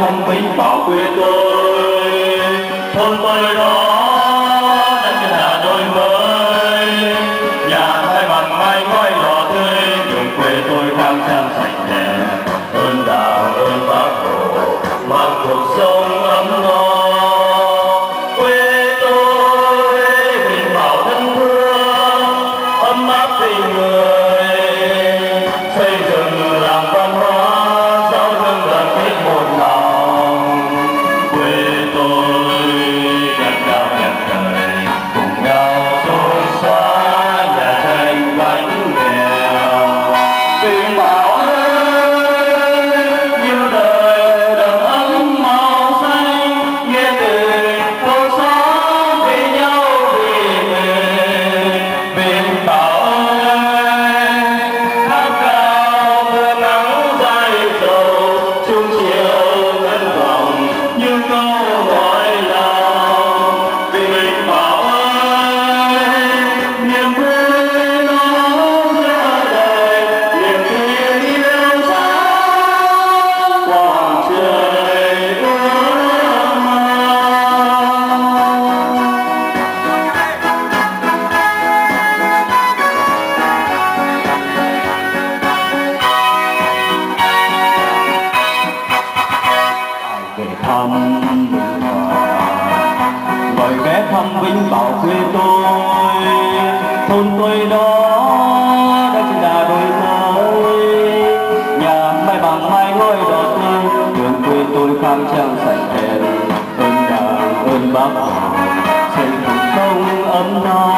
thăm vinh bảo quê tôi. Thôn tôi đó đất là đôi mới, nhà hai bằng hai ngói đỏ tươi, đường quê tôi khang trang sạch đẹp. Ơn Đảng ơn Bác Hồ mang cuộc sống ấm no. Quê tôi vinh bảo thân thương, ấm áp tình người, xây dựng làng văn hóa, giao thương đoàn kết một lòng. Quê tôi đất cao đẹp trời, cùng nhau xôn xóa nhà tranh bánh nghèo. Vinh bảo ơi, nhiều đời đầm ấm màu xanh, nghĩa tình thôn xóm vì nhau vì người. Vinh bảo ơi, tháp cao mưa nắng dài dầu, chung chiều thân vọng như câu nói lòng. Vinh bảo ơi, niềm vui nó giữa đời, niềm tin yêu sáng quang trời ước mơ. Về thăm Vinh Hòa, mời ghé thăm vinh bảo quê tôi. Thôn tôi đó đất là đôi mới, nhà mai bằng hai ngói đỏ tươi, đường quê tôi khang trang sạch đẹp. Ơn Đảng ơn Bác Hồ xây cuộc sống ấm no.